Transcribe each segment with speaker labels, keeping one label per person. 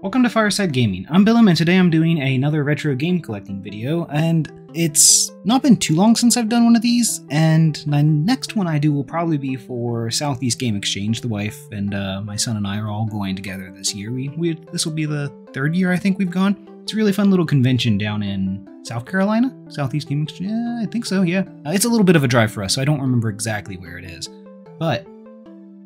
Speaker 1: Welcome to Fireside Gaming. I'm Billum, and today I'm doing another retro game collecting video, and it's not been too long since I've done one of these, and the next one I do will probably be for Southeast Game Exchange. The wife and my son and I are all going together this year. This will be the third year I think we've gone. It's a really fun little convention down in South Carolina? Southeast Game Exchange? Yeah, I think so, yeah. It's a little bit of a drive for us, so I don't remember exactly where it is. But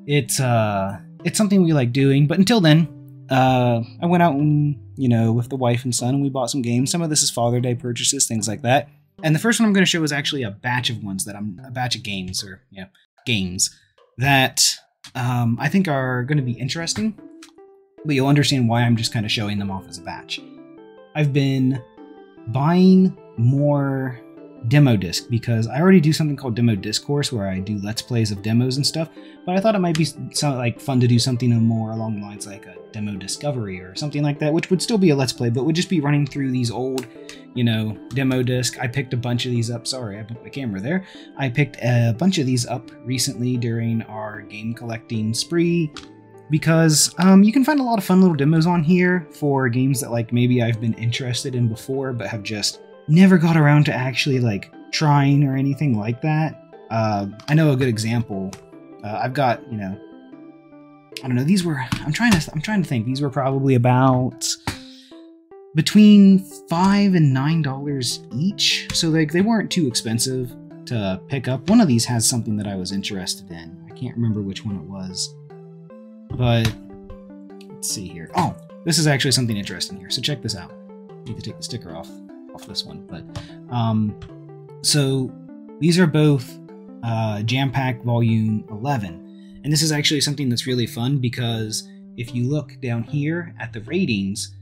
Speaker 1: it's something we like doing, but until then, I went out and, with the wife and son, and we bought some games. Some of this is Father Day purchases, things like that. And the first one I'm going to show is actually a batch of games that I think are going to be interesting, but you'll understand why I'm just kind of showing them off as a batch. I've been buying more demo disc because I already do something called Demo Discourse where I do Let's Plays of demos and stuff, but I thought it might be fun to do something more along the lines like a demo discovery or something like that, which would still be a Let's Play, but would just be running through these old, demo disc. I picked a bunch of these up. Sorry, I put my camera there. I picked a bunch of these up recently during our game collecting spree because you can find a lot of fun little demos on here for games that maybe I've been interested in before but have just never got around to actually trying or anything like that. I know a good example. I've got, I don't know, these were, I'm trying to think, these were probably about between $5 and $9 each. So they weren't too expensive to pick up. One of these has something that I was interested in. I can't remember which one it was, but let's see here. Oh, this is actually something interesting here. So check this out. Need to take the sticker off this one, but so these are both Jam Pack Volume 11, and this is actually something that's really fun because if you look down here at the ratings,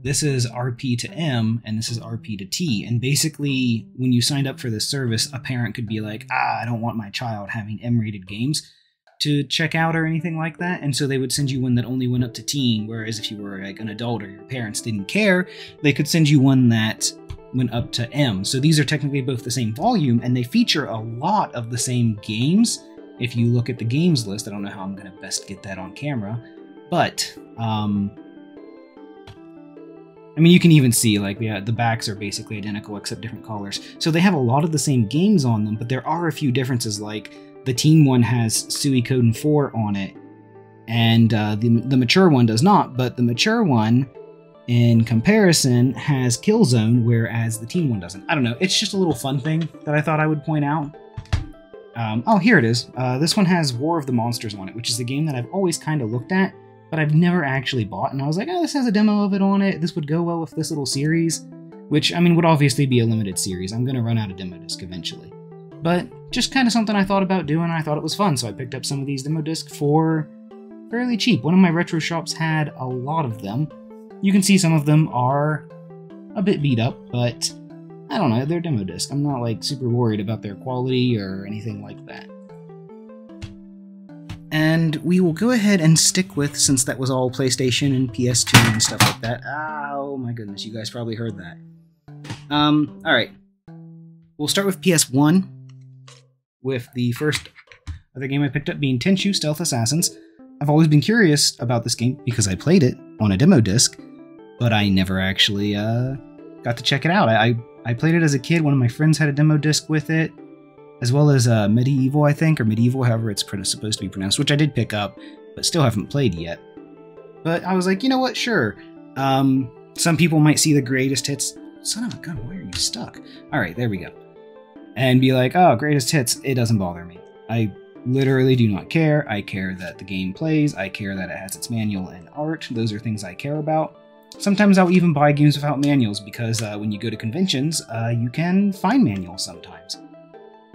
Speaker 1: this is RP to M and this is RP to T, and basically when you signed up for this service, a parent could be like, I don't want my child having M-rated games to check out or anything like that, and so they would send you one that only went up to teen, whereas if you were an adult or your parents didn't care, they could send you one that went up to M. So these are technically both the same volume, and they feature a lot of the same games. If you look at the games list, I don't know how I'm going to best get that on camera, but you can even see the backs are basically identical except different colors. So they have a lot of the same games on them, but there are a few differences. Like the teen one has Suikoden 4 on it, and the mature one does not. But the mature one, in comparison, has Killzone, whereas the teen one doesn't. I don't know, it's just a little fun thing that I thought I would point out. Oh, here it is. This one has War of the Monsters on it, which is a game that I've always kind of looked at, but I've never actually bought, and I was like, oh, this has a demo of it on it, this would go well with this little series, which, would obviously be a limited series. I'm going to run out of demo disc eventually. But just kind of something I thought about doing, I thought it was fun, so I picked up some of these demo discs for fairly cheap. One of my retro shops had a lot of them. You can see some of them are a bit beat up, but I don't know, they're demo disc. I'm not super worried about their quality or anything like that. And we will go ahead and stick with, since that was all PlayStation and PS2 and stuff like that. Oh my goodness, you guys probably heard that. Alright. We'll start with PS1, with the first other game I picked up being Tenchu Stealth Assassins. I've always been curious about this game because I played it on a demo disc, but I never actually got to check it out. I played it as a kid. One of my friends had a demo disc with it, as well as Medieval, I think, or Medieval, however it's supposed to be pronounced, which I did pick up, but still haven't played yet. But I was like, you know what, sure. Some people might see the greatest hits. Son of a gun, where are you stuck? Alright, there we go. And be like, oh, greatest hits, it doesn't bother me. I literally do not care. I care that the game plays. I care that it has its manual and art. Those are things I care about. Sometimes I'll even buy games without manuals because when you go to conventions, you can find manuals sometimes.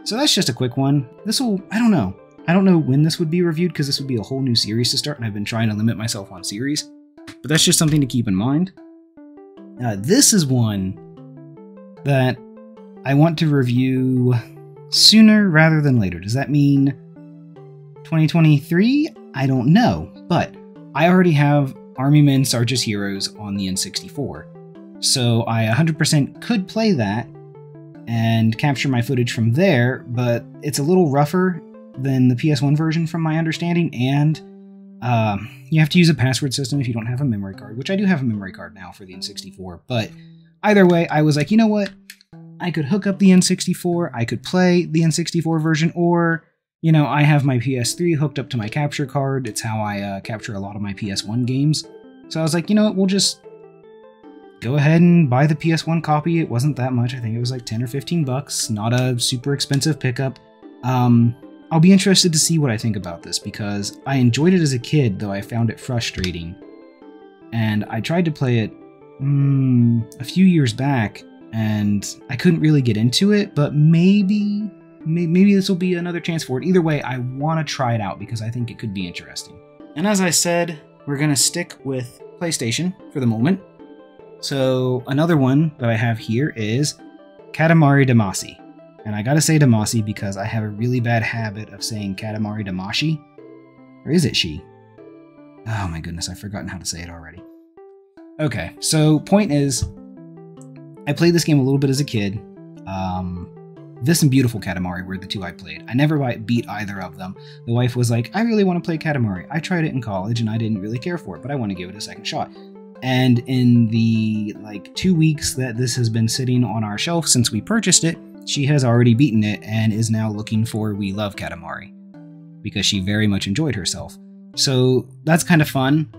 Speaker 1: So that's just a quick one. I don't know. I don't know when this would be reviewed because this would be a whole new series to start, and I've been trying to limit myself on series. But that's just something to keep in mind. This is one that I want to review sooner rather than later. Does that mean 2023? I don't know, but I already have Army Men Sarges Heroes on the N64, so I 100% could play that and capture my footage from there, but it's a little rougher than the PS1 version from my understanding, and You have to use a password system if you don't have a memory card, which I do have a memory card now for the N64, but either way, I was like, you know what? I could hook up the N64, I could play the N64 version, or, you know, I have my PS3 hooked up to my capture card. It's how I capture a lot of my PS1 games. So I was like, you know what, we'll just go ahead and buy the PS1 copy. It wasn't that much. I think it was like 10 or 15 bucks, not a super expensive pickup. I'll be interested to see what I think about this, because I enjoyed it as a kid, though I found it frustrating. And I tried to play it a few years back, and I couldn't really get into it, but maybe this will be another chance for it. Either way, I want to try it out because I think it could be interesting. And as I said, we're going to stick with PlayStation for the moment. So another one that I have here is Katamari Damacy. And I gotta say Damacy because I have a really bad habit of saying Katamari Damacy. Or is it she? Oh my goodness, I've forgotten how to say it already. Okay, so point is, I played this game a little bit as a kid. This and Beautiful Katamari were the two I played. I never beat either of them. The wife was like, I really want to play Katamari. I tried it in college and I didn't really care for it, but I want to give it a second shot. And in the 2 weeks that this has been sitting on our shelf since we purchased it, she has already beaten it and is now looking for We Love Katamari, because she very much enjoyed herself. So that's kind of fun.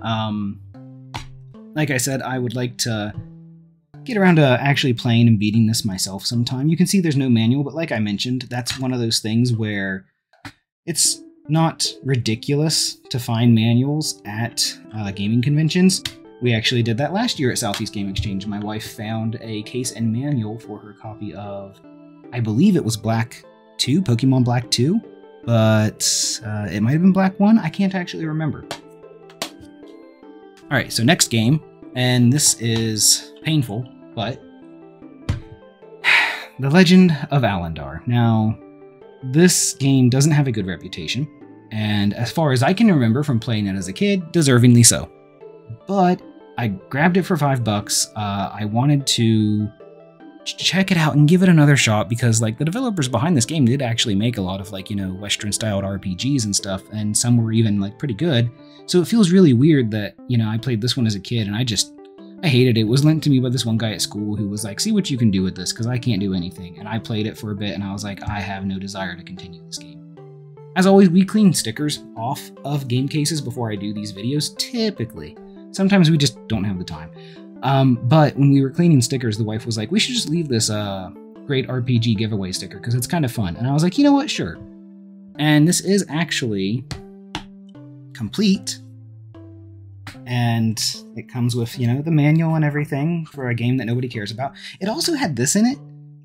Speaker 1: Like I said, I would like to get around to actually playing and beating this myself sometime. You can see there's no manual, but like I mentioned, that's one of those things where it's not ridiculous to find manuals at gaming conventions. We actually did that last year at Southeast Game Exchange. My wife found a case and manual for her copy of, I believe it was Black 2, Pokemon Black 2, but it might have been Black 1. I can't actually remember. All right, so next game, and this is painful, but The Legend of Avalon. Now, this game doesn't have a good reputation, and as far as I can remember from playing it as a kid, deservingly so. But I grabbed it for $5. I wanted to check it out and give it another shot because, like, the developers behind this game did actually make a lot of, like, you know, Western-styled RPGs and stuff, and some were even, like, pretty good. So it feels really weird that, you know, I played this one as a kid and I hated it. It was lent to me by this one guy at school who was like, see what you can do with this, because I can't do anything. And I played it for a bit and I was like, I have no desire to continue this game. As always, we clean stickers off of game cases before I do these videos, typically. Sometimes we just don't have the time. But when we were cleaning stickers, the wife was like, we should just leave this great RPG giveaway sticker because it's kind of fun. And I was like, you know what, sure. And this is actually complete. And it comes with, you know, the manual and everything for a game that nobody cares about. It also had this in it,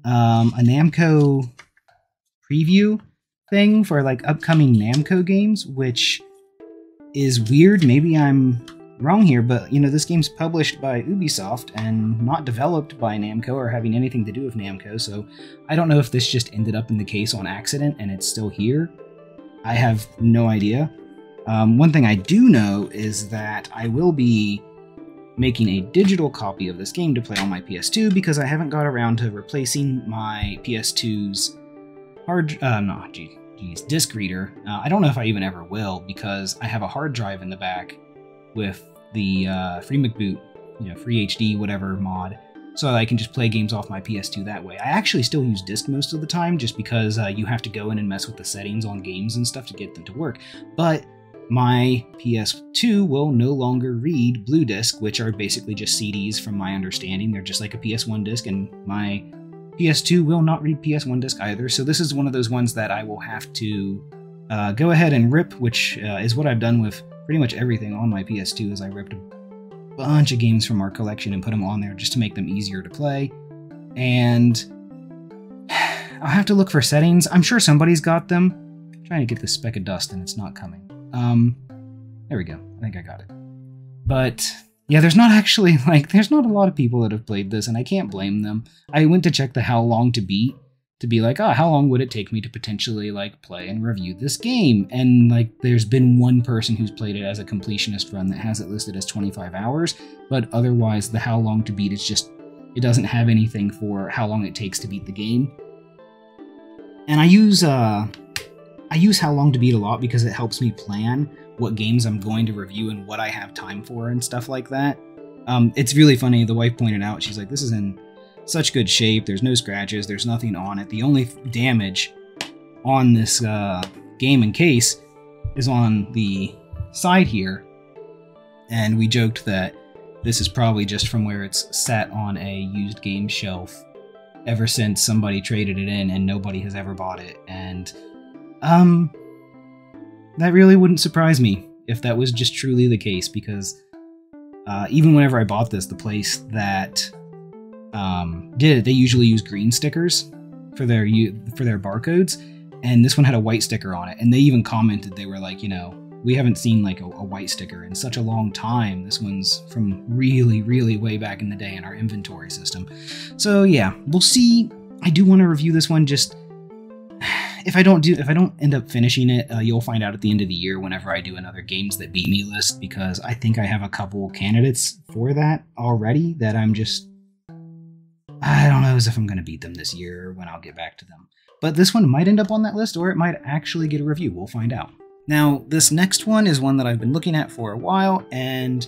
Speaker 1: a Namco preview thing for, like, upcoming Namco games, which is weird. Maybe I'm wrong here, but, you know, this game's published by Ubisoft and not developed by Namco or having anything to do with Namco, so I don't know if this just ended up in the case on accident and it's still here. I have no idea. One thing I do know is that I will be making a digital copy of this game to play on my PS2 because I haven't got around to replacing my PS2's disc reader. I don't know if I even ever will because I have a hard drive in the back with the free McBoot, you know, free HD, whatever mod, so I can just play games off my PS2 that way. I actually still use disc most of the time just because you have to go in and mess with the settings on games and stuff to get them to work. But my PS2 will no longer read Blue Disc, which are basically just CDs from my understanding. They're just like a PS1 disc, and my PS2 will not read PS1 disc either. So this is one of those ones that I will have to go ahead and rip, which is what I've done with pretty much everything on my PS2, is I ripped a bunch of games from our collection and put them on there just to make them easier to play. And I'll have to look for settings. I'm sure somebody's got them. I'm trying to get this speck of dust and it's not coming. There we go. I think I got it. But yeah, there's not actually, like, there's not a lot of people that have played this, and I can't blame them. I went to check the how long to beat to be like, oh, how long would it take me to potentially, like, play and review this game? And, like, there's been one person who's played it as a completionist run that has it listed as 25 hours, but otherwise the how long to beat is just, it doesn't have anything for how long it takes to beat the game. And I use I use how long to beat a lot because it helps me plan what games I'm going to review and what I have time for and stuff like that. It's really funny. The wife pointed out, she's like, this is in such good shape. There's no scratches. There's nothing on it. The only damage on this game and case is on the side here. And we joked that this is probably just from where it's sat on a used game shelf ever since somebody traded it in and nobody has ever bought it. And that really wouldn't surprise me if that was just truly the case, because even whenever I bought this, the place that did it, they usually use green stickers for their barcodes, and this one had a white sticker on it, and they even commented, they were like, you know, we haven't seen like a white sticker in such a long time. This one's from really, really way back in the day in our inventory system. So yeah, we'll see. I do want to review this one. Just if I don't end up finishing it, you'll find out at the end of the year whenever I do another Games That Beat Me list, because I think I have a couple candidates for that already that I don't know as if I'm going to beat them this year or when I'll get back to them. But this one might end up on that list, or it might actually get a review. We'll find out. Now, this next one is one that I've been looking at for a while, and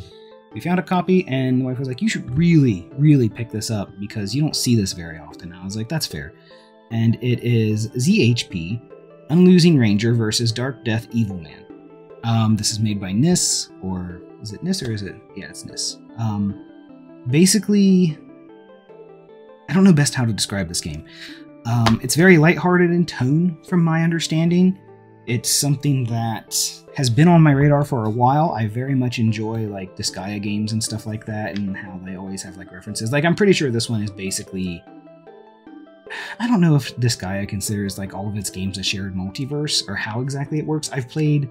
Speaker 1: we found a copy, and the wife was like, you should really, really pick this up because you don't see this very often. I was like, that's fair. And it is ZHP, Unlosing Ranger versus Dark Death Evil Man. This is made by NIS, or is it NIS or is it? Yeah, it's NIS. Basically, I don't know best how to describe this game. It's very lighthearted in tone, from my understanding. It's something that has been on my radar for a while. I very much enjoy like Disgaea games and stuff like that, and how they always have like references. Like, I'm pretty sure this one is basically, I don't know if Disgaea considers like all of its games a shared multiverse or how exactly it works. I've played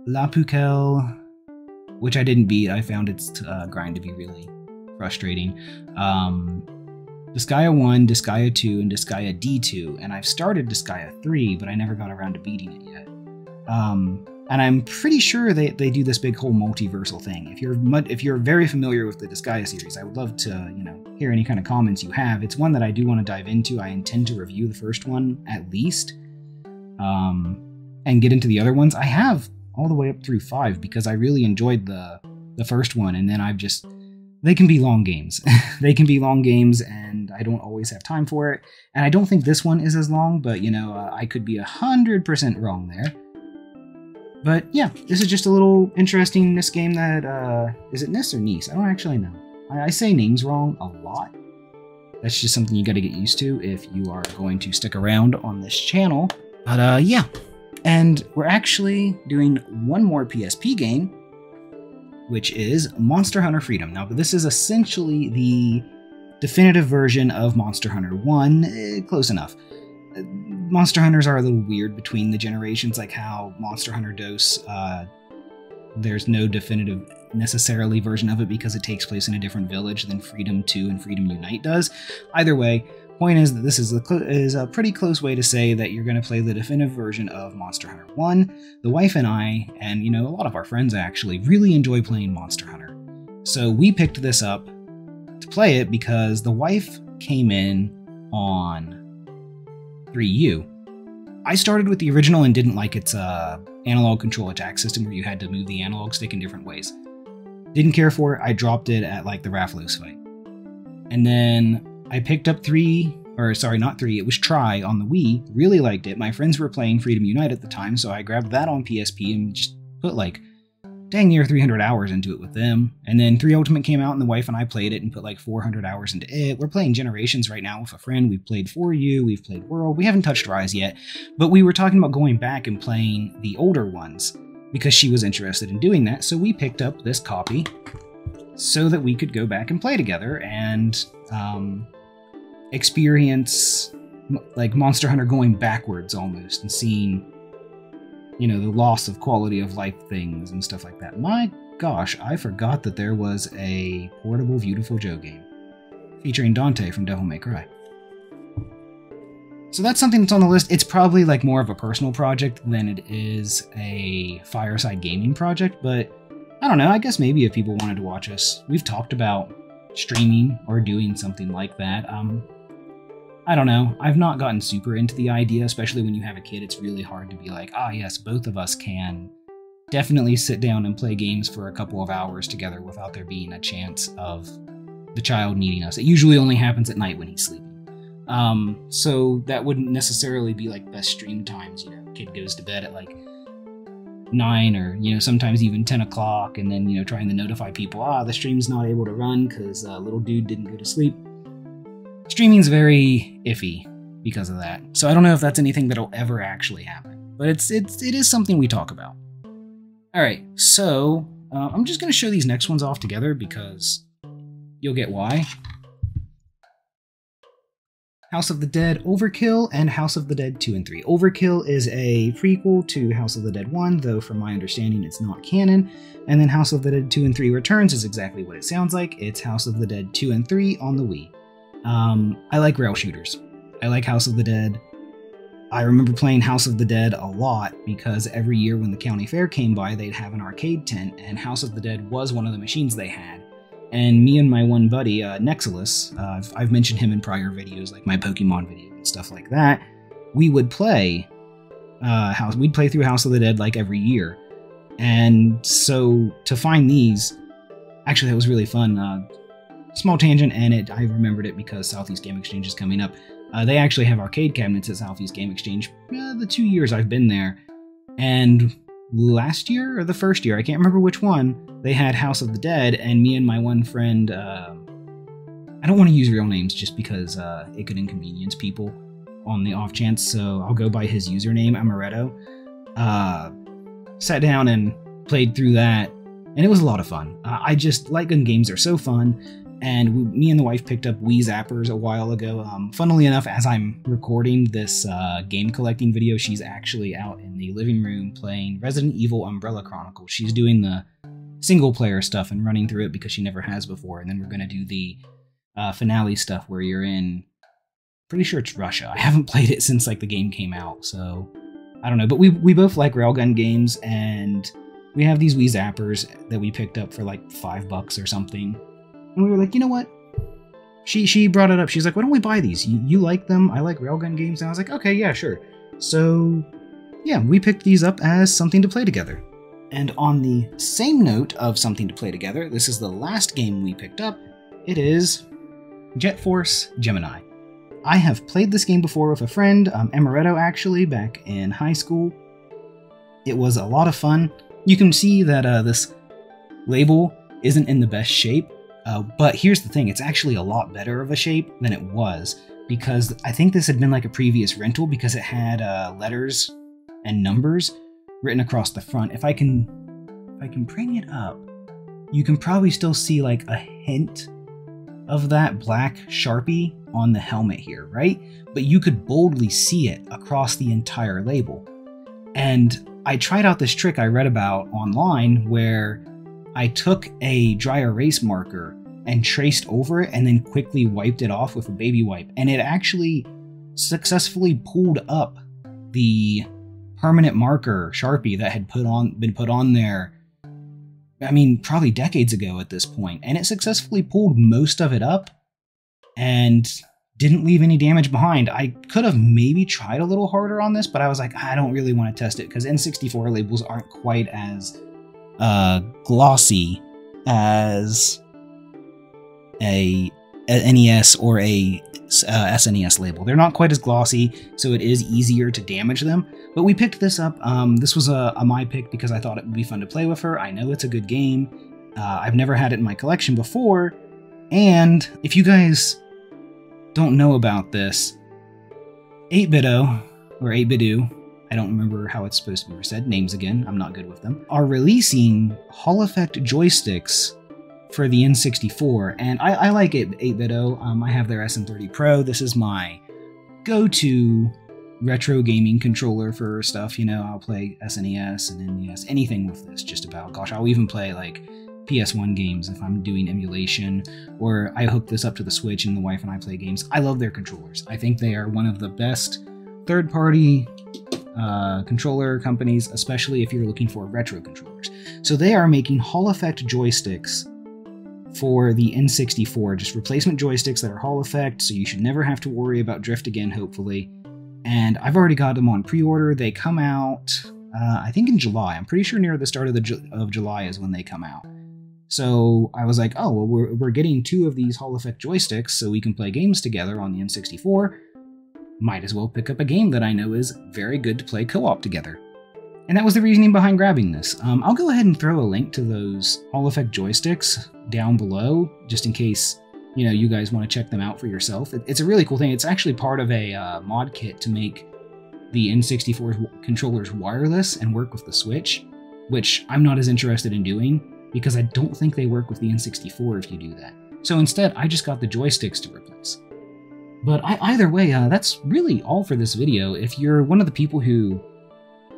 Speaker 1: La Pucelle, which I didn't beat. I found its grind to be really frustrating. Disgaea 1, Disgaea 2, and Disgaea D2, and I've started Disgaea 3, but I never got around to beating it yet. And I'm pretty sure they do this big whole multiversal thing. If you're very familiar with the Disgaea series, I would love to, you know, hear any kind of comments you have. It's one that I do want to dive into. I intend to review the first one at least, and get into the other ones. I have all the way up through 5 because I really enjoyed the first one, and then they can be long games. They can be long games, and I don't always have time for it. And I don't think this one is as long, but, you know, I could be 100% wrong there. But yeah, this is just a little interesting NIS game that, is it NIS or NIS? I don't actually know. I say names wrong a lot. That's just something you gotta get used to if you are going to stick around on this channel. But yeah, and we're actually doing one more PSP game, which is Monster Hunter Freedom. Now, this is essentially the definitive version of Monster Hunter 1, close enough. Monster Hunters are a little weird between the generations, like how Monster Hunter DOS, there's no definitive necessarily version of it because it takes place in a different village than Freedom 2 and Freedom Unite does. Either way, point is that this is a pretty close way to say that you're going to play the definitive version of Monster Hunter 1. The wife and I, and you know, a lot of our friends actually, really enjoy playing Monster Hunter. So we picked this up to play it because the wife came in on 3U. I started with the original and didn't like its analog control attack system where you had to move the analog stick in different ways. Didn't care for it. I dropped it at like the Rathalos fight. And then I picked up 3, or sorry, not 3, it was Try on the Wii. Really liked it. My friends were playing Freedom Unite at the time, so I grabbed that on PSP and just put like dang near 300 hours into it with them. And then 3 Ultimate came out and the wife and I played it and put like 400 hours into it. We're playing Generations right now with a friend. We've played 4U, we've played World. We haven't touched Rise yet, but we were talking about going back and playing the older ones because she was interested in doing that. So we picked up this copy so that we could go back and play together and experience like Monster Hunter going backwards almost and seeing, you know, the loss of quality of life things and stuff like that. My gosh, I forgot that there was a portable Beautiful Joe game featuring Dante from Devil May Cry. So that's something that's on the list. It's probably like more of a personal project than it is a Fireside Gaming project, but I don't know, I guess maybe if people wanted to watch us, we've talked about streaming or doing something like that. I don't know. I've not gotten super into the idea, especially when you have a kid. It's really hard to be like, ah, yes, both of us can definitely sit down and play games for a couple of hours together without there being a chance of the child needing us. It usually only happens at night when he's sleeping. So that wouldn't necessarily be like best stream times. You know, kid goes to bed at like 9 or, you know, sometimes even 10 o'clock, and then, you know, trying to notify people, the stream's not able to run because little dude didn't go to sleep. Streaming's very iffy because of that. So I don't know if that's anything that'll ever actually happen, but it is something we talk about. All right, so I'm just going to show these next ones off together because you'll get why. House of the Dead Overkill and House of the Dead 2 and 3. Overkill is a prequel to House of the Dead 1, though from my understanding it's not canon. And then House of the Dead 2 and 3 Returns is exactly what it sounds like. It's House of the Dead 2 and 3 on the Wii. I like rail shooters. I like House of the Dead. I remember playing House of the Dead a lot because every year when the county fair came by, they'd have an arcade tent, and House of the Dead was one of the machines they had. And me and my one buddy, Nexilus, I've mentioned him in prior videos, like my Pokemon video and stuff like that, we would play we'd play through House of the Dead like every year. And so to find these, actually that was really fun. Small tangent, and I remembered it because Southeast Game Exchange is coming up. They actually have arcade cabinets at Southeast Game Exchange the 2 years I've been there. And last year, or the first year, I can't remember which one, they had House of the Dead, and me and my one friend, I don't want to use real names just because it could inconvenience people on the off chance, so I'll go by his username, Amaretto. Sat down and played through that, and it was a lot of fun. Light gun games are so fun. And me and the wife picked up Wii Zappers a while ago. Funnily enough, as I'm recording this game collecting video, she's actually out in the living room playing Resident Evil Umbrella Chronicles. She's doing the single player stuff and running through it because she never has before. And then we're going to do the finale stuff where you're in, pretty sure it's Russia. I haven't played it since like the game came out, so I don't know. But we both like railgun games, and we have these Wii Zappers that we picked up for like $5 or something. And we were like, you know what? She brought it up. She's like, why don't we buy these? You like them? I like railgun games. And I was like, okay, yeah, sure. So, yeah, we picked these up as something to play together. And on the same note of something to play together, this is the last game we picked up. It is Force Gemini. I have played this game before with a friend, Amaretto actually, back in high school. It was a lot of fun. You can see that this label isn't in the best shape. But here's the thing, it's actually a lot better of a shape than it was, because I think this had been like a previous rental because it had letters and numbers written across the front. If I can bring it up, you can probably still see like a hint of that black Sharpie on the helmet here, right? But you could boldly see it across the entire label. And I tried out this trick I read about online where I took a dry erase marker and traced over it and then quickly wiped it off with a baby wipe. And it actually successfully pulled up the permanent marker Sharpie that had been put on there, I mean, probably decades ago at this point. And it successfully pulled most of it up and didn't leave any damage behind. I could have maybe tried a little harder on this, but I was like, I don't really want to test it because N64 labels aren't quite as glossy as a NES or a SNES label. They're not quite as glossy, so it is easier to damage them. But we picked this up. This was a my pick because I thought it would be fun to play with her. I know it's a good game. I've never had it in my collection before. And if you guys don't know about this, 8BitO, or 8BitDo, I don't remember how it's supposed to be said, names again, I'm not good with them, are releasing Hall Effect joysticks for the N64, and I like it, 8BitO. I have their SM30 Pro. This is my go-to retro gaming controller for stuff, you know. I'll play SNES and NES, anything with this, just about. Gosh, I'll even play like PS1 games if I'm doing emulation, or I hook this up to the Switch and the wife and I play games. I love their controllers. I think they are one of the best third-party controller companies, especially if you're looking for retro controllers. So they are making Hall Effect joysticks for the N64, just replacement joysticks that are Hall effect, so you should never have to worry about drift again, hopefully. And I've already got them on pre-order. They come out, I think in July. I'm pretty sure near the start of July is when they come out. So I was like, oh, well, we're getting 2 of these Hall effect joysticks so we can play games together on the N64. Might as well pick up a game that I know is very good to play co-op together. And that was the reasoning behind grabbing this. I'll go ahead and throw a link to those Hall effect joysticks down below, just in case, you know, you guys want to check them out for yourself. It's a really cool thing. It's actually part of a mod kit to make the N64 controllers wireless and work with the Switch, which I'm not as interested in doing, because I don't think they work with the N64 if you do that. So instead, I just got the joysticks to replace. But either way, that's really all for this video. If you're one of the people who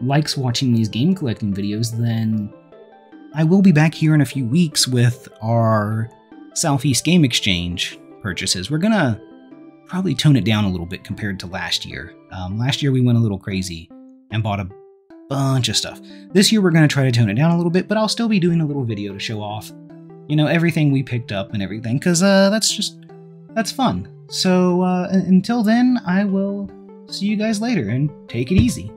Speaker 1: likes watching these game collecting videos, then I will be back here in a few weeks with our Southeast Game Exchange purchases. We're gonna probably tone it down a little bit compared to last year. Last year we went a little crazy and bought a bunch of stuff. This year we're gonna try to tone it down a little bit, but I'll still be doing a little video to show off, you know, everything we picked up and everything, because that's fun. So until then, I will see you guys later, and take it easy.